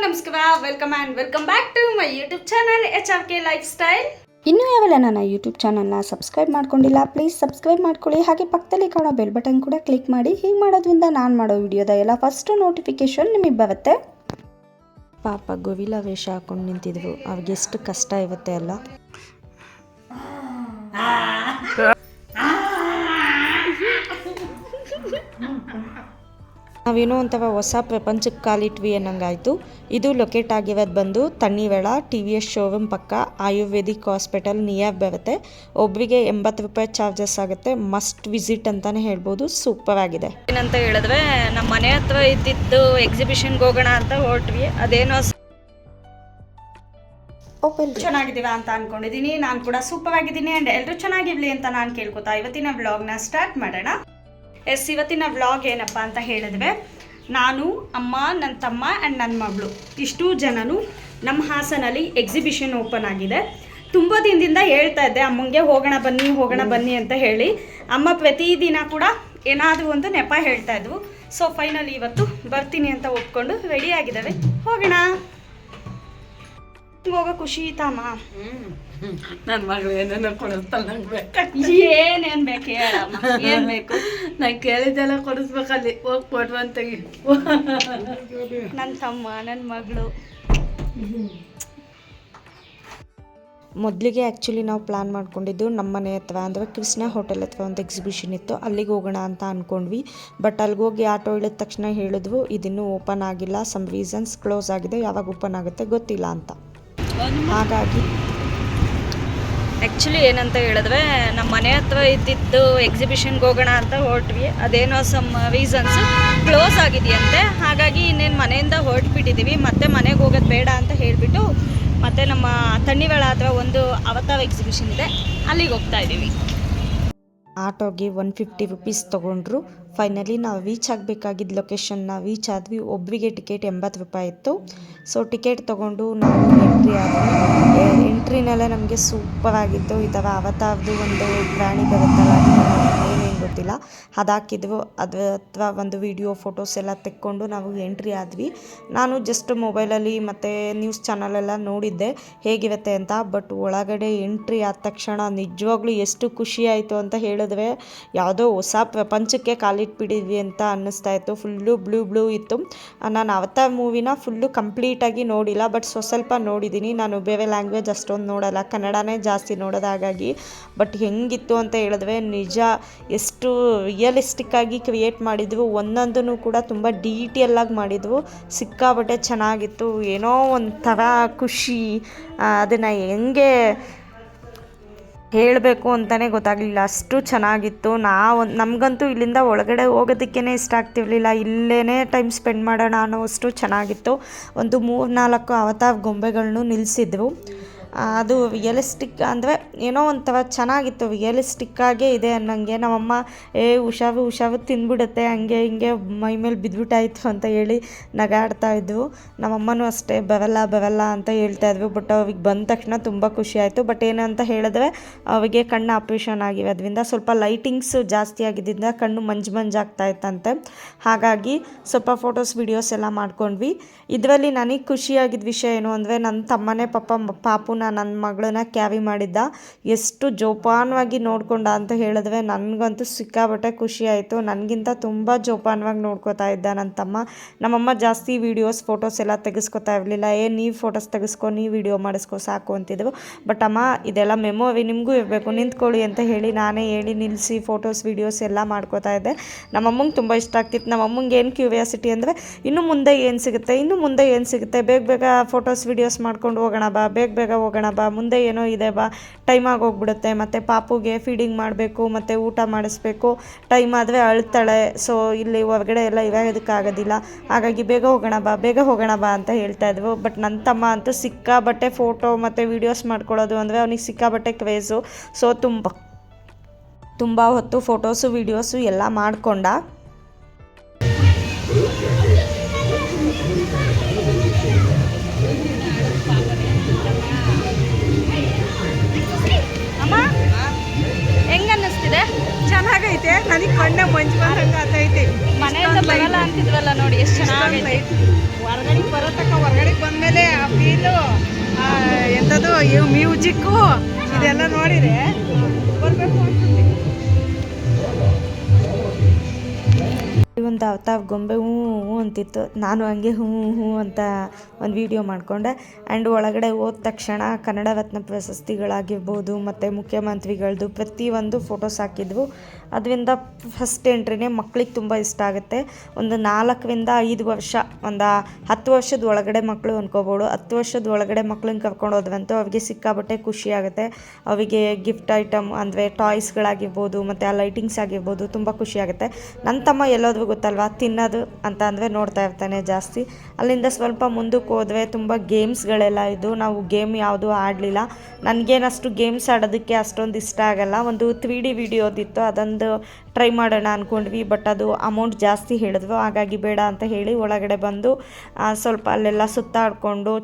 ನಮಸ್ಕಾರ, welcome back to my YouTube channel HRK lifestyle. ಇನ್ನೂ ಯಾವೆಲ್ಲ ನನ್ನ ಯೂಟ್ಯೂಬ್ ಚಾನಲ್ನ ಸಬ್ಸ್ಕ್ರೈಬ್ ಮಾಡ್ಕೊಂಡಿಲ್ಲ, ಪ್ಲೀಸ್ ಸಬ್ಸ್ಕ್ರೈಬ್ ಮಾಡ್ಕೊಳ್ಳಿ. ಹಾಗೆ ಪಕ್ಕದಲ್ಲಿ ಕಾಣೋ ಬೆಲ್ ಬಟನ್ ಕೂಡ ಕ್ಲಿಕ್ ಮಾಡಿ. ಹೀಗೆ ಮಾಡೋದ್ರಿಂದ ನಾನು ಮಾಡೋ ವಿಡಿಯೋದ ಎಲ್ಲ ಫಸ್ಟ್ ನೋಟಿಫಿಕೇಶನ್ ನಿಮಗೆ ಬರುತ್ತೆ. ಪಾಪ ಗೋವಿಲ ವೇಷ ಹಾಕೊಂಡು ನಿಂತಿದ್ವು, ಅವ್ರಿಗೆ ಎಷ್ಟು ಕಷ್ಟ ಇರುತ್ತೆ ಅಲ್ಲ. ನಾವೇನೋ ಅಂತವ ಹೊಸ ಪ್ರಪಂಚಕ್ಕೆ ಕಾಲಿಟ್ವಿ ಅನ್ನಂಗಾಯಿತು. ಇದು ಲೊಕೇಟ್ ಆಗಿರೋದು ಬಂದು ತಣ್ಣಿವೇಳ TVS ಶೋರೂಮ್ ಪಕ್ಕ ಆಯುರ್ವೇದಿಕ್ ಹಾಸ್ಪಿಟಲ್ ನಿಯರ್ ಬರುತ್ತೆ. ಒಬ್ಬರಿಗೆ 80 ರೂಪಾಯಿ ಚಾರ್ಜಸ್ ಆಗುತ್ತೆ. ಮಸ್ಟ್ ವಿಸಿಟ್ ಅಂತಲೇ ಹೇಳ್ಬೋದು. ಸೂಪರ್ ಆಗಿದೆ. ಏನಂತ ಹೇಳಿದ್ರೆ ನಮ್ಮ ಮನೆ ಹತ್ರ ಇದ್ದಿದ್ದು ಎಕ್ಸಿಬಿಷನ್ಗೆ ಹೋಗೋಣ ಅಂತ ಹೊರಟ್ವಿ. ಅದೇನೋ ಚೆನ್ನಾಗಿದ್ದೀರಾ ಅಂತ ಅನ್ಕೊಂಡಿದ್ದೀನಿ. ನಾನು ಕೂಡ ಸೂಪರ್ ಆಗಿದ್ದೀನಿ ಆ್ಯಂಡ್ ಎಲ್ಲರೂ ಚೆನ್ನಾಗಿರ್ಲಿ ಅಂತ ನಾನು ಕೇಳ್ಕೊತಾ ಇವತ್ತಿನ ವ್ಲಾಗ್ನ ಸ್ಟಾರ್ಟ್ ಮಾಡೋಣ. ಇವತ್ತಿನ ವ್ಲಾಗ್ ಏನಪ್ಪ ಅಂತ ಹೇಳಿದ್ರೆ, ನಾನು, ಅಮ್ಮ, ನನ್ನ ತಮ್ಮ ಆ್ಯಂಡ್ ನನ್ನ ಮಗಳು ಇಷ್ಟು ಜನನು ನಮ್ಮ ಹಾಸನಲ್ಲಿ ಎಕ್ಸಿಬಿಷನ್ ಓಪನ್ ಆಗಿದೆ. ತುಂಬ ದಿನದಿಂದ ಹೇಳ್ತಾ ಇದ್ದೆ ಅಮ್ಮಂಗೆ ಹೋಗೋಣ ಬನ್ನಿ ಅಂತ ಹೇಳಿ. ಅಮ್ಮ ಪ್ರತಿದಿನ ಕೂಡ ಏನಾದರೂ ಒಂದು ನೆಪ ಹೇಳ್ತಾ ಇದ್ವು. ಸೊ ಫೈನಲಿ ಇವತ್ತು ಬರ್ತೀನಿ ಅಂತ ಒಪ್ಕೊಂಡು ರೆಡಿ ಆಗಿದ್ದಾವೆ. ಹೋಗೋಣ. ಹೋಗೋ ಖುಷಿ ತಾಮ. ನನ್ನ ಮಗಳು ಏನೇನೋ ಕೊಡಿಸ್ತಾಳೆ. ನಂಗೆ ಬೇಕು. ಏನೇನು ಬೇಕು ಹೇಳಮ್ಮ, ಏನು ಬೇಕು? ನಂಗೆ ಕೇಳಿದ್ದೆಲ್ಲ ಕೊಡಿಸ್ಬೇಕಲ್ಲಿ ಹೋಗಿ ಫೋಟೋ ಅಂತ ತೆಗಿ. ನನ್ನ ತಮ್ಮ, ನನ್ನ ಮಗಳು. ಮೊದಲಿಗೆ ಆ್ಯಕ್ಚುಲಿ ನಾವು ಪ್ಲ್ಯಾನ್ ಮಾಡ್ಕೊಂಡಿದ್ದು ನಮ್ಮ ಮನೆ ಹತ್ರ ಅಂದರೆ ಕೃಷ್ಣ ಹೋಟೆಲ್ ಹತ್ರ ಒಂದು ಎಕ್ಸಿಬಿಷನ್ ಇತ್ತು, ಅಲ್ಲಿಗೆ ಹೋಗೋಣ ಅಂತ ಅಂದ್ಕೊಂಡ್ವಿ. ಬಟ್ ಅಲ್ಲಿಗೆ ಹೋಗಿ ಆಟೋ ಇಳಿದ ತಕ್ಷಣ ಹೇಳಿದ್ವು ಇದಿನ್ನೂ ಓಪನ್ ಆಗಿಲ್ಲ, ಸಮ್ ರೀಸನ್ಸ್ ಕ್ಲೋಸ್ ಆಗಿದೆ, ಯಾವಾಗ ಓಪನ್ ಆಗುತ್ತೆ ಗೊತ್ತಿಲ್ಲ ಅಂತ. ಹಾಗಾಗಿ ಆ್ಯಕ್ಚುಲಿ ಏನಂತ ಹೇಳಿದ್ರೆ ನಮ್ಮ ಮನೆ ಹತ್ರ ಇದ್ದಿದ್ದು ಎಕ್ಸಿಬಿಷನ್ಗೆ ಹೋಗೋಣ ಅಂತ ಹೊರಟ್ವಿ. ಅದೇನೋ ಸಮ್ ರೀಸನ್ಸ್ ಕ್ಲೋಸ್ ಆಗಿದೆಯಂತೆ. ಹಾಗಾಗಿ ಇನ್ನೇನು ಮನೆಯಿಂದ ಹೊರಟ್ಬಿಟ್ಟಿದ್ದೀವಿ. ಮತ್ತೆ ಮನೆಗೆ ಹೋಗೋದು ಬೇಡ ಅಂತ ಹೇಳಿಬಿಟ್ಟು ಮತ್ತೆ ನಮ್ಮ ತಣ್ಣಿವೇಳ ಹತ್ರ ಒಂದು ಅವತಾರ ಎಕ್ಸಿಬಿಷನ್ ಇದೆ, ಅಲ್ಲಿಗೆ ಹೋಗ್ತಾ ಇದ್ದೀವಿ. ಆಟೋಗೆ 150 ರೂಪೀಸ್ ತೊಗೊಂಡ್ರು. ಫೈನಲಿ ನಾವು ರೀಚ್ ಆಗಬೇಕಾಗಿದ್ದ ಲೊಕೇಶನ್ನ ರೀಚ್ ಆದ್ವಿ. ಒಬ್ಬರಿಗೆ ಟಿಕೆಟ್ 80 ರೂಪಾಯಿ ಇತ್ತು. ಸೊ ಟಿಕೆಟ್ ತೊಗೊಂಡು ನಾವು ಎಂಟ್ರಿ ಆದ್ವಿ. ಎಂಟ್ರಿನೆಲ್ಲ ನಮಗೆ ಸೂಪರ್ ಆಗಿತ್ತು. ಈ ಥರ ಅವತಾರದ್ದು ಒಂದು ಪ್ರಾಣಿ ಬರುತ್ತಲ್ಲ, ಏನೇನು ಗೊತ್ತಿಲ್ಲ, ಅದು ಹಾಕಿದ್ವು. ಅದ್ರ ಹತ್ರ ಒಂದು ವಿಡಿಯೋ ಫೋಟೋಸ್ ಎಲ್ಲ ತೆಕ್ಕೊಂಡು ನಾವು ಎಂಟ್ರಿ ಆದ್ವಿ. ನಾನು ಜಸ್ಟ್ ಮೊಬೈಲಲ್ಲಿ ಮತ್ತು ನ್ಯೂಸ್ ಚಾನಲೆಲ್ಲ ನೋಡಿದ್ದೆ ಹೇಗಿರುತ್ತೆ ಅಂತ. ಬಟ್ ಒಳಗಡೆ ಎಂಟ್ರಿ ಆದ ತಕ್ಷಣ ನಿಜವಾಗ್ಲೂ ಎಷ್ಟು ಖುಷಿ ಆಯಿತು ಅಂತ ಹೇಳಿದ್ರೆ, ಯಾವುದೋ ಹೊಸ ಪ್ರಪಂಚಕ್ಕೆ ಕಾಲಿಟ್ಬಿಟ್ಟಿದ್ವಿ ಅಂತ ಅನ್ನಿಸ್ತಾ ಇತ್ತು. ಫುಲ್ಲು ಬ್ಲೂ ಇತ್ತು. ನಾನು ಅವತಾರ್ ಮೂವಿನ ಫುಲ್ಲು ಕಂಪ್ಲೀಟಾಗಿ ನೋಡಿಲ್ಲ, ಬಟ್ ಸ್ವಲ್ಪ ನೋಡಿದ್ದೀನಿ. ನಾನು ಬೇರೆ ಲ್ಯಾಂಗ್ವೇಜ್ ಅಷ್ಟೊಂದು ನೋಡಲ್ಲ, ಕನ್ನಡನೇ ಜಾಸ್ತಿ ನೋಡೋದು. ಹಾಗಾಗಿ ಬಟ್ ಹೆಂಗಿತ್ತು ಅಂತ ಹೇಳಿದ್ರೆ, ನಿಜ ಎಷ್ಟು ರಿಯಲಿಸ್ಟಿಕ್ಕಾಗಿ ಕ್ರಿಯೇಟ್ ಮಾಡಿದ್ವು. ಒಂದೊಂದೂ ಕೂಡ ತುಂಬ ಡೀಟೇಲಾಗಿ ಮಾಡಿದ್ವು. ಸಿಕ್ಕಾಬಟ್ಟೆ ಚೆನ್ನಾಗಿತ್ತು. ಏನೋ ಒಂಥರ ಖುಷಿ. ಅದನ್ನು ಹೆಂಗೆ ಹೇಳಬೇಕು ಅಂತಲೇ ಗೊತ್ತಾಗಲಿಲ್ಲ, ಅಷ್ಟು ಚೆನ್ನಾಗಿತ್ತು. ನಮಗಂತೂ ಇಲ್ಲಿಂದ ಒಳಗಡೆ ಹೋಗೋದಕ್ಕೇ ಇಷ್ಟ ಆಗ್ತಿರ್ಲಿಲ್ಲ, ಇಲ್ಲೇ ಟೈಮ್ ಸ್ಪೆಂಡ್ ಮಾಡೋಣ ಅನ್ನೋಷ್ಟು ಚೆನ್ನಾಗಿತ್ತು. ಒಂದು 3-4 ಅವತಾರ್ ಗೊಂಬೆಗಳನ್ನು ನಿಲ್ಲಿಸಿದ್ರು. ಅದು ರಿಯಲಿಸ್ಟಿಕ್ ಅಂದರೆ ಏನೋ ಒಂಥರ ಚೆನ್ನಾಗಿತ್ತು. ರಿಯಲಿಸ್ಟಿಕ್ಕಾಗೇ ಇದೆ ಅನ್ನಂಗೆ. ನಮ್ಮಮ್ಮ ಹುಷಾರು ತಿಂದ್ಬಿಡುತ್ತೆ, ಹಂಗೆ ಹಿಂಗೆ ಮೈ ಮೇಲೆ ಬಿದ್ದುಬಿಟ್ಟಾಯಿತು ಅಂತ ಹೇಳಿ ನಗಾಡ್ತಾ ಇದ್ವು. ನಮ್ಮಮ್ಮನೂ ಅಷ್ಟೇ ಬರಲ್ಲ ಅಂತ ಹೇಳ್ತಾಯಿದ್ವು. ಬಟ್ ಅವ್ರಿಗೆ ಬಂದ ತಕ್ಷಣ ತುಂಬ ಖುಷಿ ಆಯಿತು. ಬಟ್ ಏನಂತ ಹೇಳಿದ್ರೆ, ಅವರಿಗೆ ಕಣ್ಣು ಆಪ್ರೇಷನ್ ಆಗಿರೋದ್ರಿಂದ ಸ್ವಲ್ಪ ಲೈಟಿಂಗ್ಸು ಜಾಸ್ತಿ ಆಗಿದ್ದರಿಂದ ಕಣ್ಣು ಮಂಜಾಗ್ತಾ ಇತ್ತಂತೆ. ಹಾಗಾಗಿ ಸ್ವಲ್ಪ ಫೋಟೋಸ್ ವೀಡಿಯೋಸ್ ಎಲ್ಲ ಮಾಡ್ಕೊಂಡ್ವಿ. ಇದರಲ್ಲಿ ನನಗೆ ಖುಷಿಯಾಗಿದ್ದ ವಿಷಯ ಏನು ಅಂದರೆ, ನನ್ನ ತಮ್ಮನೇ ಪಾಪುನ ನನ್ನ ಮಗಳನ್ನ ಕ್ಯಾರಿ ಮಾಡಿದ್ದ. ಎಷ್ಟು ಜೋಪಾನವಾಗಿ ನೋಡ್ಕೊಂಡ ಅಂತ ಹೇಳಿದ್ರೆ ನನಗಂತೂ ಸಿಕ್ಕಾಬಟ್ಟೆ ಖುಷಿ ಆಯಿತು. ನನಗಿಂತ ತುಂಬ ಜೋಪಾನವಾಗಿ ನೋಡ್ಕೋತಾ ಇದ್ದ ನನ್ನ ತಮ್ಮ. ನಮ್ಮಮ್ಮ ಜಾಸ್ತಿ ವೀಡಿಯೋಸ್ ಫೋಟೋಸ್ ಎಲ್ಲ ತೆಗೆಸ್ಕೊತಾ ಇರಲಿಲ್ಲ. ನೀವು ಫೋಟೋಸ್ ತೆಗೆಸ್ಕೊ, ನೀವು ವೀಡಿಯೋ ಮಾಡಿಸ್ಕೊ ಸಾಕು ಅಂತಿದ್ರು. ಬಟ್ ಅಮ್ಮ ಇದೆಲ್ಲ ಮೆಮೊರಿ ನಿಮಗೂ ಇರಬೇಕು, ನಿಂತ್ಕೊಳ್ಳಿ ಅಂತ ಹೇಳಿ ನಾನೇ ಹೇಳಿ ನಿಲ್ಲಿಸಿ ಫೋಟೋಸ್ ವೀಡಿಯೋಸ್ ಎಲ್ಲ ಮಾಡ್ಕೋತಾ ಇದ್ದೆ. ನಮ್ಮಮ್ಮಂಗೆ ತುಂಬ ಇಷ್ಟ ಆಗ್ತಿತ್ತು. ನಮ್ಮಮ್ಮಂಗೆ ಏನು ಕ್ಯೂರಿಯಾಸಿಟಿ ಅಂದರೆ, ಇನ್ನು ಮುಂದೆ ಏನು ಸಿಗುತ್ತೆ, ಬೇಗ ಫೋಟೋಸ್ ವೀಡಿಯೋಸ್ ಮಾಡ್ಕೊಂಡು ಹೋಗೋಣ ಬಾ, ಬೇಗ ಹೋಗೋಣ ಬಾ, ಮುಂದೆ ಏನೋ ಇದೆ ಬಾ, ಟೈಮ್ ಆಗೋಗ್ಬಿಡುತ್ತೆ, ಮತ್ತು ಪಾಪುಗೆ ಫೀಡಿಂಗ್ ಮಾಡಬೇಕು, ಮತ್ತು ಊಟ ಮಾಡಿಸ್ಬೇಕು, ಟೈಮ್ ಆದರೆ ಅಳ್ತಾಳೆ. ಸೊ ಇಲ್ಲಿ ಹೊರಗಡೆ ಎಲ್ಲ ಇರೋದಕ್ಕಾಗೋದಿಲ್ಲ, ಹಾಗಾಗಿ ಬೇಗ ಹೋಗೋಣ ಬಾ ಅಂತ ಹೇಳ್ತಾ ಇದ್ವು. ಬಟ್ ನನ್ನ ತಮ್ಮ ಅಂತೂ ಸಿಕ್ಕಾಬಟ್ಟೆ ಫೋಟೋ ಮತ್ತು ವೀಡಿಯೋಸ್ ಮಾಡ್ಕೊಳ್ಳೋದು ಅಂದರೆ ಅವನಿಗೆ ಸಿಕ್ಕಾಬಟ್ಟೆ ಕ್ರೇಜು. ಸೊ ತುಂಬ ಹೊತ್ತು ಫೋಟೋಸು ವೀಡಿಯೋಸು ಎಲ್ಲ ಮಾಡಿಕೊಂಡ. ಹೆಂಗ ಅನ್ನಿಸ್ತಿದೆ? ಚೆನ್ನಾಗೈತೆ. ನನಗೆ ಕಣ್ಣೆ ಮಂಜು ಬಂದಂಗೆ ಆತೈತೆ. ಮನೆಯಿಂದ ಬರಲ್ಲ ಅಂತಿದ್ವಲ್ಲ, ನೋಡಿ ಎಷ್ಟು ಚೆನ್ನಾಗೈತೆ. ಹೊರಗಡೆ ಬರೋತಕ್ಕ ಹೊರಗಡೆ ಮ್ಯೂಸಿಕ್ಕು ಇದೆಲ್ಲ ನೋಡಿದ್ರೆ ಬರಬೇಕು ಒಂದು ಅವತಾವ್ ಗೊಂಬೆ ಹ್ಞೂ ಹ್ಞೂ ಅಂತಿತ್ತು. ನಾನು ಹಂಗೆ ಹ್ಞೂ ಹ್ಞೂ ಅಂತ ಒಂದು ವಿಡಿಯೋ ಮಾಡಿಕೊಂಡೆ. ಆ್ಯಂಡ್ ಒಳಗಡೆ ಹೋದ ತಕ್ಷಣ ಕನ್ನಡ ರತ್ನ ಪ್ರಶಸ್ತಿಗಳಾಗಿರ್ಬೋದು ಮತ್ತು ಮುಖ್ಯಮಂತ್ರಿಗಳದ್ದು ಪ್ರತಿಯೊಂದು ಫೋಟೋಸ್ ಹಾಕಿದ್ವು. ಅದರಿಂದ ಫಸ್ಟ್ ಎಂಟ್ರಿನೇ ಮಕ್ಳಿಗೆ ತುಂಬ ಇಷ್ಟ ಆಗುತ್ತೆ. ಒಂದು 4ರಿಂದ 5 ವರ್ಷ, ಒಂದು 10 ವರ್ಷದ ಒಳಗಡೆ ಮಕ್ಕಳು ಅಂದ್ಕೋಬೋದು. 10 ವರ್ಷದ ಒಳಗಡೆ ಮಕ್ಳನ್ನ ಕರ್ಕೊಂಡು ಹೋದ್ರಂತೂ ಅವ್ರಿಗೆ ಸಿಕ್ಕಾಬಟ್ಟೆ ಖುಷಿ ಆಗುತ್ತೆ. ಅವರಿಗೆ ಗಿಫ್ಟ್ ಐಟಮ್ ಅಂದರೆ ಟಾಯ್ಸ್ಗಳಾಗಿರ್ಬೋದು ಮತ್ತು ಆ ಲೈಟಿಂಗ್ಸ್ ಆಗಿರ್ಬೋದು ತುಂಬ ಖುಷಿ ಆಗುತ್ತೆ. ನನ್ನ ತಮ್ಮ ಎಲ್ಲೋದ್ರೂ ಗೊತ್ತಲ್ವಾ, ತಿನ್ನೋದು ಅಂತ ಅಂದರೆ ನೋಡ್ತಾ ಇರ್ತಾನೆ ಜಾಸ್ತಿ. ಅಲ್ಲಿಂದ ಸ್ವಲ್ಪ ಮುಂದಕ್ಕೆ ಹೋದರೆ ತುಂಬ ಗೇಮ್ಸ್ಗಳೆಲ್ಲ ಇದ್ದು ನಾವು ಗೇಮ್ ಯಾವುದೂ ಆಡಲಿಲ್ಲ. ನನಗೇನಷ್ಟು ಗೇಮ್ಸ್ ಆಡೋದಕ್ಕೆ ಅಷ್ಟೊಂದು ಇಷ್ಟ ಆಗಲ್ಲ. ಒಂದು 3D ವಿಡಿಯೋದಿತ್ತು, ಅದೊಂದು ಟ್ರೈ ಮಾಡೋಣ ಅಂದ್ಕೊಂಡ್ವಿ. ಬಟ್ ಅದು ಅಮೌಂಟ್ ಜಾಸ್ತಿ ಹೇಳಿದ್ರು, ಹಾಗಾಗಿ ಬೇಡ ಅಂತ ಹೇಳಿ ಒಳಗಡೆ ಬಂದು ಸ್ವಲ್ಪ ಅಲ್ಲೆಲ್ಲ ಸುತ್ತಾಡಿಕೊಂಡು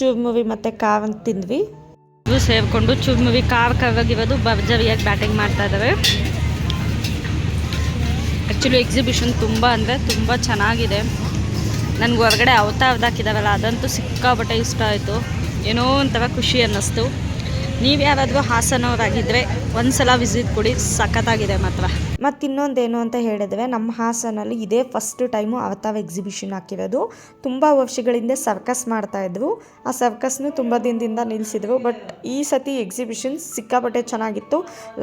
ಚೂರ್ಮುವಿ ಮತ್ತು ಕಾವ್ ತಿಂದ್ವಿ. ಇವು ಸೇರಿಕೊಂಡು ಚೂರ್ಮುವಿ ಕಾವಾಗಿರೋದು ಭರ್ಜರಿಯಾಗಿ ಬ್ಯಾಟಿಂಗ್ ಮಾಡ್ತಾ ಇದ್ದಾವೆ. ಆ್ಯಕ್ಚುಲಿ ಎಕ್ಸಿಬಿಷನ್ ತುಂಬ ಅಂದರೆ ತುಂಬ ಚೆನ್ನಾಗಿದೆ. ನನಗೆ ಹೊರಗಡೆ ಅವತಾರದಾಕಿದ್ದಾವಲ್ಲ ಅದಂತೂ ಸಿಕ್ಕಾಬಟ್ಟೆ ಇಷ್ಟ ಆಯಿತು. ಏನೋ ಒಂಥರ ಖುಷಿ ಅನ್ನಿಸ್ತು. ನೀವು ಯಾರಾದರೂ ಹಾಸನವರಾಗಿದ್ದರೆ ಒಂದು ಸಲ ವಿಸಿಟ್ ಕೊಡಿ, ಸಖತ್ತಾಗಿದೆ ಮಾತ್ರ. ಮತ್ತು ಇನ್ನೊಂದೇನು ಅಂತ ಹೇಳಿದ್ರೆ, ನಮ್ಮ ಹಾಸನಲ್ಲಿ ಇದೇ ಫಸ್ಟ್ ಟೈಮು ಅವತಾವ್ ಎಕ್ಸಿಬಿಷನ್ ಹಾಕಿರೋದು. ತುಂಬ ವರ್ಷಗಳಿಂದ ಸರ್ಕಸ್ ಮಾಡ್ತಾಯಿದ್ರು. ಆ ಸರ್ಕಸ್ನು ತುಂಬ ದಿನದಿಂದ ನಿಲ್ಲಿಸಿದ್ರು. ಬಟ್ ಈ ಸತಿ ಎಕ್ಸಿಬಿಷನ್ ಸಿಕ್ಕಾಬಟ್ಟೆ ಚೆನ್ನಾಗಿತ್ತು.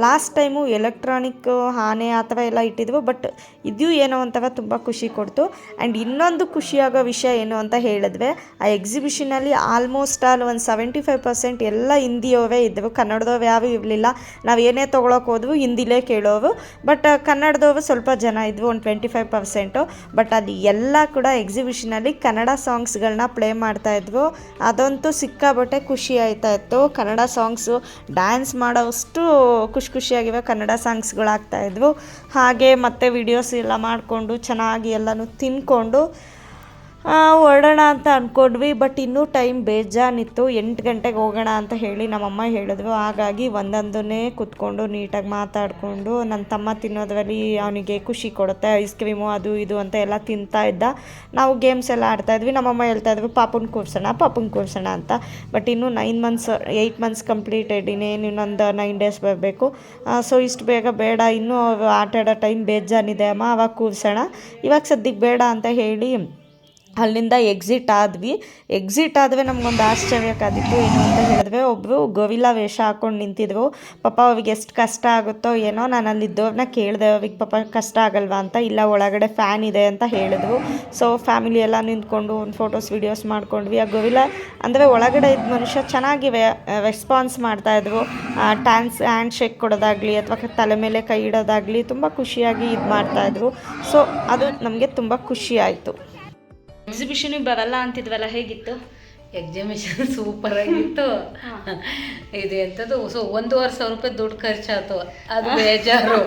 ಲಾಸ್ಟ್ ಟೈಮು ಎಲೆಕ್ಟ್ರಾನಿಕ್ ಆನೆ ಆ ಥರ ಎಲ್ಲ ಇಟ್ಟಿದ್ರು. ಬಟ್ ಇದು ಏನೋ ಒಂಥರ ತುಂಬ ಖುಷಿ ಕೊಡ್ತು. ಆ್ಯಂಡ್ ಇನ್ನೊಂದು ಖುಷಿಯಾಗೋ ವಿಷಯ ಏನು ಅಂತ ಹೇಳಿದ್ರೆ, ಆ ಎಕ್ಸಿಬಿಷನಲ್ಲಿ ಆಲ್ಮೋಸ್ಟ್ ಒಂದು 75% ಎಲ್ಲ ಹಿಂದಿಯವರೇ ಇದ್ದರು. ಕನ್ನಡದವ್ರು ಯಾರೂ ಇರಲಿಲ್ಲ. ನಾವು ಏನೇ ತೊಗೊಳಕ್ಕೆ ಹೋದ್ವು ಹಿಂದಿಲೇ ಕೇಳೋರು. ಬಟ್ ಕನ್ನಡದವರು ಸ್ವಲ್ಪ ಜನ ಇದ್ವು, ಒಂದು 25%. ಬಟ್ ಅದು ಎಲ್ಲ ಕೂಡ ಎಕ್ಸಿಬಿಷನಲ್ಲಿ ಕನ್ನಡ ಸಾಂಗ್ಸ್ಗಳನ್ನ ಪ್ಲೇ ಮಾಡ್ತಾಯಿದ್ವು. ಅದಂತೂ ಸಿಕ್ಕಾಬಟ್ಟೆ ಖುಷಿ ಆಯ್ತಾ ಇತ್ತು. ಕನ್ನಡ ಸಾಂಗ್ಸು ಡ್ಯಾನ್ಸ್ ಮಾಡೋವಷ್ಟು ಖುಷಿಯಾಗಿವೆ ಕನ್ನಡ ಸಾಂಗ್ಸ್ಗಳಾಗ್ತಾಯಿದ್ವು. ಹಾಗೆ ಮತ್ತು ವಿಡಿಯೋಸ್ ಎಲ್ಲ ಮಾಡಿಕೊಂಡು ಚೆನ್ನಾಗಿ ಎಲ್ಲನೂ ತಿನ್ಕೊಂಡು ಹೊರಡೋಣ ಅಂತ ಅಂದ್ಕೊಂಡ್ವಿ. ಬಟ್ ಇನ್ನೂ ಟೈಮ್ ಬೇಜಾನಿತ್ತು. 8 ಗಂಟೆಗೆ ಹೋಗೋಣ ಅಂತ ಹೇಳಿ ನಮ್ಮಮ್ಮ ಹೇಳಿದ್ರು. ಹಾಗಾಗಿ ಒಂದೊಂದನ್ನೇ ಕೂತ್ಕೊಂಡು ನೀಟಾಗಿ ಮಾತಾಡಿಕೊಂಡು, ನನ್ನ ತಮ್ಮ ತಿನ್ನೋದ್ರಲ್ಲಿ ಅವನಿಗೆ ಖುಷಿ ಕೊಡುತ್ತೆ, ಐಸ್ ಕ್ರೀಮು ಅದು ಇದು ಅಂತ ಎಲ್ಲ ತಿಂತಾ ಇದ್ದ. ನಾವು ಗೇಮ್ಸ್ ಎಲ್ಲ ಆಡ್ತಾಯಿದ್ವಿ. ನಮ್ಮಮ್ಮ ಹೇಳ್ತಾಯಿದ್ರು ಪಾಪುನ ಕೂರ್ಸೋಣ ಅಂತ. ಬಟ್ ಇನ್ನೂ 8 ಮಂತ್ಸ್ ಕಂಪ್ಲೀಟೆಡ್, ಇನ್ನೊಂದು 9 ಡೇಸ್ ಬರಬೇಕು. ಸೊ ಇಷ್ಟು ಬೇಗ ಬೇಡ, ಇನ್ನೂ ಆಟ ಆಡೋ ಟೈಮ್ ಬೇಜಾನಿದೆ ಅಮ್ಮ, ಅವಾಗ ಕೂರ್ಸೋಣ, ಇವಾಗ ಸದ್ಯಕ್ಕೆ ಬೇಡ ಅಂತ ಹೇಳಿ ಅಲ್ಲಿಂದ ಎಕ್ಸಿಟ್ ಆದ್ವಿ. ನಮಗೊಂದು ಆಶ್ಚರ್ಯಕ್ಕಾದಿತ್ತು. ಏನು ಅಂತ ಹೇಳಿದ್ರೆ, ಒಬ್ಬರು ಗೋವಿಲ್ಲ ವೇಷ ಹಾಕ್ಕೊಂಡು ನಿಂತಿದ್ರು. ಪಾಪ ಅವ್ರಿಗೆ ಎಷ್ಟು ಕಷ್ಟ ಆಗುತ್ತೋ ಏನೋ. ನಾನು ಅಲ್ಲಿದ್ದವ್ರನ್ನ ಕೇಳಿದೆ, ಅವ್ರಿಗೆ ಪಾಪ ಕಷ್ಟ ಆಗಲ್ವಾ ಅಂತ. ಇಲ್ಲ, ಒಳಗಡೆ ಫ್ಯಾನ್ ಇದೆ ಅಂತ ಹೇಳಿದ್ರು. ಸೊ ಫ್ಯಾಮಿಲಿ ಎಲ್ಲ ನಿಂತ್ಕೊಂಡು ಒಂದು ಫೋಟೋಸ್ ವೀಡಿಯೋಸ್ ಮಾಡ್ಕೊಂಡ್ವಿ. ಆ ಗೋವಿಲ್ಲ ಅಂದರೆ ಒಳಗಡೆ ಇದ್ದ ಮನುಷ್ಯ ಚೆನ್ನಾಗಿ ರೆಸ್ಪಾನ್ಸ್ ಮಾಡ್ತಾಯಿದ್ರು. ಹ್ಯಾಂಡ್ ಶೇಕ್ ಕೊಡೋದಾಗಲಿ ಅಥವಾ ತಲೆ ಮೇಲೆ ಕೈ ಇಡೋದಾಗಲಿ ತುಂಬ ಖುಷಿಯಾಗಿ ಇದು ಮಾಡ್ತಾಯಿದ್ರು. ಸೊ ಅದು ನಮಗೆ ತುಂಬ ಖುಷಿ ಆಯಿತು. ಎಕ್ಸಿಬಿಷನಿಗೆ ಬರಲ್ಲ ಅಂತಿದ್ವಲ್ಲ, ಹೇಗಿತ್ತು ಎಕ್ಸಿಬಿಷನ್? ಸೂಪರಾಗಿತ್ತು. ಇದು ಎಂಥದ್ದು 1,500 ರೂಪಾಯಿ ದುಡ್ಡು ಖರ್ಚಾಯ್ತು, ಅದು ಬೇಜಾರು.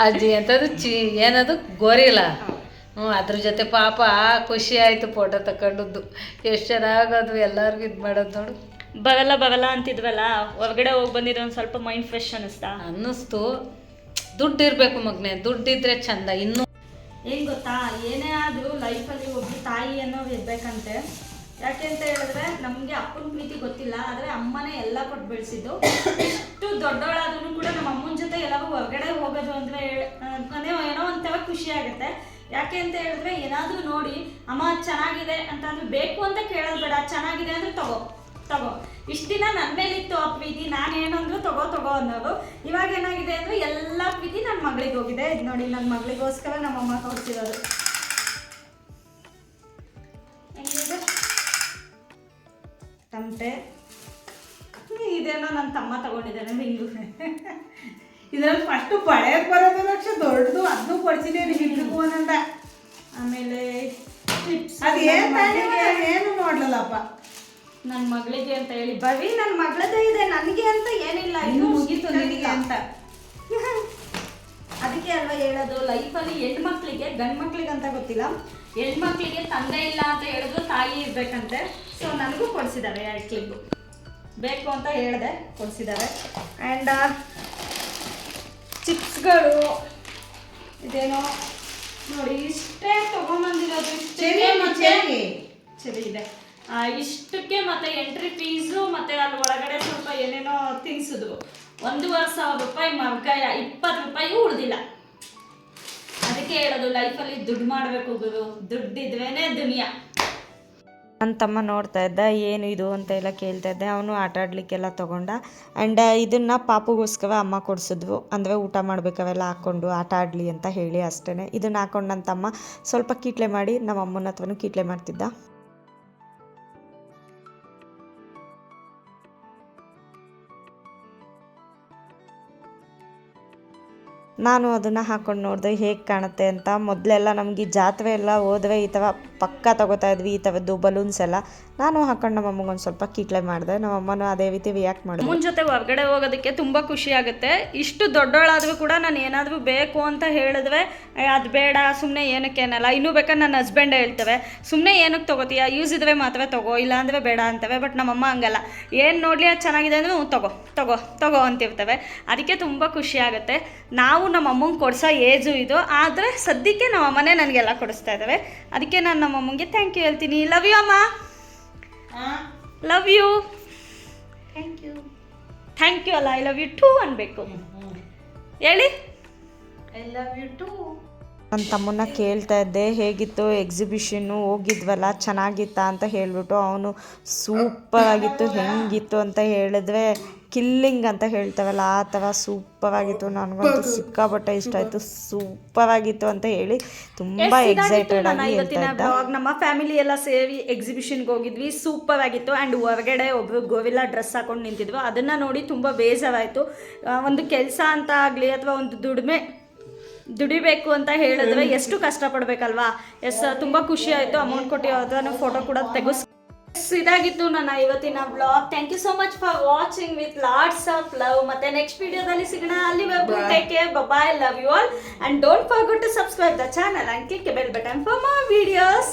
ಅಜ್ಜಿ ಎಂಥದ್ದು ಏನದು ಗೋರಿಲ್ಲ, ಅದ್ರ ಜೊತೆ ಪಾಪ ಖುಷಿ ಆಯಿತು ಫೋಟೋ ತಗೊಂಡದ್ದು. ಎಷ್ಟು ಚೆನ್ನಾಗದು, ಎಲ್ಲರಿಗೂ ಇದು ಮಾಡೋದು ನೋಡು. ಬರಲ್ಲ ಅಂತಿದ್ವಲ್ಲ, ಹೊರಗಡೆ ಹೋಗಿ ಬಂದಿದ್ದು ಒಂದು ಸ್ವಲ್ಪ ಮೈಂಡ್ ಫ್ರೆಶ್ ಅನ್ನಿಸ್ತು. ದುಡ್ಡು ಇರಬೇಕು ಮಗನೇ, ದುಡ್ಡಿದ್ರೆ ಚಂದ. ಇನ್ನೂ ಏನು ಗೊತ್ತಾ, ಏನೇ ಆದರೂ ಲೈಫಲ್ಲಿ ಒಬ್ಬ ತಾಯಿ ಅನ್ನೋರು ಇರಬೇಕಂತೆ. ಯಾಕೆ ಅಂತ ಹೇಳಿದ್ರೆ, ನಮಗೆ ಅಪ್ಪನ ಪ್ರೀತಿ ಗೊತ್ತಿಲ್ಲ, ಆದರೆ ಅಮ್ಮನೇ ಎಲ್ಲ ಕೊಟ್ಟು ಬೆಳೆಸಿದ್ದು. ಎಷ್ಟು ದೊಡ್ಡವಳಾದ್ರೂ ಕೂಡ ನಮ್ಮ ಅಮ್ಮನ ಜೊತೆ ಎಲ್ಲರೂ ಹೊರಗಡೆ ಹೋಗೋದು ಅಂದರೆ ಏನೋ ಒಂಥರ ಖುಷಿ ಆಗುತ್ತೆ. ಯಾಕೆ ಅಂತ ಹೇಳಿದ್ರೆ, ಏನಾದರೂ ನೋಡಿ ಅಮ್ಮ ಚೆನ್ನಾಗಿದೆ ಅಂತಂದ್ರೆ ಬೇಕು ಅಂತ ಕೇಳೋದು ಬೇಡ, ಚೆನ್ನಾಗಿದೆ ಅಂದರೆ ತಗೋ. ಇಷ್ಟು ದಿನ ನನ್ನ ಮೇಲಿತ್ತು ಆ ಪ್ರೀತಿ, ನಾನೇನಂದ್ರು ತಗೋ ಅನ್ನೋದು. ಇವಾಗ ಏನಾಗಿದೆ ಅಂದರೆ ಎಲ್ಲ ಪ್ರೀತಿ ನನ್ನ ಮಗಳಿಗೆ ಹೋಗಿದೆ. ಇದು ನೋಡಿ, ನನ್ನ ಮಗಳಿಗೋಸ್ಕರ ನಮ್ಮಮ್ಮ ಕೊಡ್ತಿರೋದು. ಹೆಂಗಿದೆ ತಮಟೆ? ಇದೇನೋ ನನ್ನ ತಮ್ಮ ತಗೊಂಡಿದ್ದಾನೆ ಹಿಂಗು. ಇದ್ರಲ್ಲಿ ಫಸ್ಟು ಬಳೆಯಕ್ಕೆ ಬರೋದು ಲಕ್ಷ ದೊಡ್ಡದು, ಅದನ್ನು ಕೊಡ್ಸಿದ್ದೀನಿ ಹಿಂದಕ್ಕೂ ಒಂದಂದ. ಆಮೇಲೆ ಅದು ಏನು ನೋಡ್ಲಲ್ಲಪ್ಪ, ನನ್ನ ಮಗಳಿಗೆ ಅಂತ ಹೇಳಿ ಬರೀ ನನ್ನ ಮಗಳದೇ ಇದೆ, ನನಗೆ ಅಂತ ಏನಿಲ್ಲ. ಇದು ಮುಗೀತು ನಿನಗೆ ಅಂತ. ಅದಕ್ಕೆ ಅಲ್ವಾ ಹೇಳೋದು, ಲೈಫಲ್ಲಿ ಹೆಣ್ಮಕ್ಳಿಗೆ, ಗಂಡು ಮಕ್ಳಿಗೆ ಅಂತ ಗೊತ್ತಿಲ್ಲ, ಹೆಣ್ಮಕ್ಳಿಗೆ ತಂದೆ ಇಲ್ಲ ಅಂತ ಹೇಳಿದ್ರು ತಾಯಿ ಇರ್ಬೇಕಂತೆ. ಸೊ ನನಗೂ ಕೊಡಿಸಿದ್ದಾರೆ, 2 ಕ್ಲಿಪ್ಪು ಬೇಕು ಅಂತ ಹೇಳಿದೆ, ಕೊಡಿಸಿದ್ದಾರೆ. ಆ್ಯಂಡ್ ಚಿಪ್ಸ್ಗಳು ಇದೇನೋ ನೋಡಿ, ಇಷ್ಟೇ ತೊಗೊಂಬಂದಿರೋದು. ಚೆರಿ ಇದೆ. ಇಷ್ಟಕ್ಕೆ ಮತ್ತೆ ಎಂಟ್ರಿ ಫೀಸು ಮತ್ತೆ ಅಲ್ಲಿ ಒಳಗಡೆ ಸ್ವಲ್ಪ ಏನೇನೋ ತಿನ್ಸಿದ್ವು. 1,500 ರೂಪಾಯಿ ಮಗ್ಗಾಯ, 20 ರೂಪಾಯಿ ಉಳಿದಿಲ್ಲ. ಅದಕ್ಕೆ ಹೇಳೋದು ಲೈಫಲ್ಲಿ ದುಡ್ಡು ಮಾಡಬೇಕು ಗುರು, ದುಡ್ಡಿದ್ರೇನೆ ದುನಿಯಾ. ನನ್ನ ತಮ್ಮ ನೋಡ್ತಾ ಇದ್ದ ಏನು ಇದು ಅಂತ ಎಲ್ಲ ಕೇಳ್ತಾ ಇದ್ದೆ. ಅವನು ಆಟ ಆಡಲಿಕ್ಕೆಲ್ಲ ತೊಗೊಂಡ. ಆ್ಯಂಡ್ ಇದನ್ನು ಪಾಪುಗೋಸ್ಕರ ಅಮ್ಮ ಕೊಡಿಸಿದ್ವು, ಅಂದರೆ ಊಟ ಮಾಡಬೇಕು ಅವೆಲ್ಲ ಹಾಕ್ಕೊಂಡು ಆಟ ಆಡಲಿ ಅಂತ ಹೇಳಿ ಅಷ್ಟೇ. ಇದನ್ನು ಹಾಕ್ಕೊಂಡು ನನ್ನ ತಮ್ಮ ಸ್ವಲ್ಪ ಕೀಟ್ಲೆ ಮಾಡಿ ನಮ್ಮ ಅಮ್ಮನ ಹತ್ರನೂ ಕೀಟ್ಲೆ ಮಾಡ್ತಿದ್ದ. ನಾನು ಅದನ್ನು ಹಾಕ್ಕೊಂಡು ನೋಡಿದೆ ಹೇಗೆ ಕಾಣುತ್ತೆ ಅಂತ. ಮೊದಲೆಲ್ಲ ನಮಗೆ ಜಾತ್ರೆ ಎಲ್ಲ ಹೋದ್ರೆ ಈ ಥರ ಪಕ್ಕ ತೊಗೋತಾ ಇದ್ವಿ, ಈ ಥರದ್ದು ಬಲೂನ್ಸ್ ಎಲ್ಲ. ನಾನು ಹಾಕೊಂಡು ನಮ್ಮ ಅಮ್ಮಗೊಂದು ಸ್ವಲ್ಪ ಕೀಟ್ಲೆ ಮಾಡಿದೆ. ನಮ್ಮ ಅಮ್ಮನೂ ಅದೇ ರೀತಿ ರಿಯಾಕ್ಟ್ ಮಾಡಿದ್ರು. ಅಮ್ಮನ ಜೊತೆ ಹೊರಗಡೆ ಹೋಗೋದಕ್ಕೆ ತುಂಬ ಖುಷಿ ಆಗುತ್ತೆ. ಇಷ್ಟು ದೊಡ್ಡವಳಾದರೂ ಕೂಡ ನಾನು ಏನಾದರೂ ಬೇಕು ಅಂತ ಹೇಳಿದ್ರೆ ಅದು ಬೇಡ ಸುಮ್ಮನೆ ಏನಕ್ಕೇನಲ್ಲ. ಇನ್ನೂ ಬೇಕಾದ್ರೆ ನನ್ನ ಹಸ್ಬೆಂಡೇ ಹೇಳ್ತವೆ, ಸುಮ್ಮನೆ ಏನಕ್ಕೆ ತೊಗೋತೀಯ, ಯೂಸ್ ಇದ್ರೆ ಮಾತ್ರ ತೊಗೋ, ಇಲ್ಲ ಅಂದರೆ ಬೇಡ ಅಂತವೆ. ಬಟ್ ನಮ್ಮಮ್ಮ ಹಂಗಲ್ಲ, ಏನು ನೋಡಲಿ ಅದು ಚೆನ್ನಾಗಿದೆ ಅಂದರೆ ತಗೋ ತಗೋ ತಗೋ ಅಂತಿರ್ತವೆ. ಅದಕ್ಕೆ ತುಂಬ ಖುಷಿ ಆಗುತ್ತೆ. ನಾವು ನಮ್ಮ ಅಮ್ಮಂಗೆ ಕೊಡಿಸೋ ಏಜು ಇದು, ಆದರೆ ಸದ್ಯಕ್ಕೆ ನಮ್ಮ ಅಮ್ಮನೇ ನನಗೆಲ್ಲ ಕೊಡಿಸ್ತಾ ಇದ್ದಾವೆ. ಅದಕ್ಕೆ ನಾನು ನಮ್ಮ ಅಮ್ಮಂಗೆ ಥ್ಯಾಂಕ್ ಯು ಹೇಳ್ತೀನಿ. ಲವ್ ಯು ಅಮ್ಮ, ಲವ್ ಯು. ಥ್ಯಾಂಕ್ ಯು ಅಲ್ಲ, ಐ ಲವ್ ಯು ಟೂ ಅನ್ಬೇಕು. ಹೇಳಿ ಐ ಲವ್ ಯು ಟೂ. ನನ್ನ ತಮ್ಮನ್ನ ಕೇಳ್ತಾ ಇದ್ದೆ ಹೇಗಿತ್ತು ಎಕ್ಸಿಬಿಷನ್ನು, ಹೋಗಿದ್ವಲ್ಲ ಚೆನ್ನಾಗಿತ್ತಾ ಅಂತ ಹೇಳಿಬಿಟ್ಟು. ಅವನು ಸೂಪರ್ ಆಗಿತ್ತು, ಹೆಂಗಿತ್ತು ಅಂತ ಹೇಳಿದ್ರೆ ಕಿಲ್ಲಿಂಗ್ ಅಂತ ಹೇಳ್ತಾವಲ್ಲ ಆ ಥರ ಸೂಪರ್ ಆಗಿತ್ತು. ನನಗಂತೂ ಸಿಕ್ಕಾಪಟ್ಟೆ ಇಷ್ಟ ಆಯಿತು, ಸೂಪರ್ ಆಗಿತ್ತು ಅಂತ ಹೇಳಿ ತುಂಬ ಎಕ್ಸೈಟೆಡ್ ಆಗಿ ಹೇಳ್ತಾ ಇದ್ದ. ನಮ್ಮ ಫ್ಯಾಮಿಲಿ ಎಲ್ಲ ಸೇರಿ ಎಕ್ಸಿಬಿಷನ್ಗೆ ಹೋಗಿದ್ವಿ, ಸೂಪರ್ ಆಗಿತ್ತು. ಆ್ಯಂಡ್ ಹೊರಗಡೆ ಒಬ್ಬರು ಗೋವಿಲ್ಲ ಡ್ರೆಸ್ ಹಾಕೊಂಡು ನಿಂತಿದ್ವು, ಅದನ್ನು ನೋಡಿ ತುಂಬ ಬೇಜಾರಾಯಿತು. ಒಂದು ಕೆಲಸ ಅಂತ ಆಗಲಿ ಅಥವಾ ಒಂದು ದುಡಿಬೇಕು ಅಂತ ಹೇಳಿದ್ರೆ ಎಷ್ಟು ಕಷ್ಟಪಡಬೇಕಲ್ವಾ. ತುಂಬ ಖುಷಿ ಆಯಿತು. ಅಮೌಂಟ್ ಕೊಟ್ಟು ಅದನ್ನು ಫೋಟೋ ಕೂಡ ಇದಾಗಿತ್ತು ನನ್ನ ಇವತ್ತಿನ blog. Thank you so much for watching with lots of love. ಮತ್ತೆ ನೆಕ್ಸ್ಟ್ ವಿಡಿಯೋದಲ್ಲಿ ಸಿಗೋಣ. ಅಲ್ಲಿವರೆಗೂ take care, bye, love you all, and don't forget to subscribe the channel and click the bell button for more videos.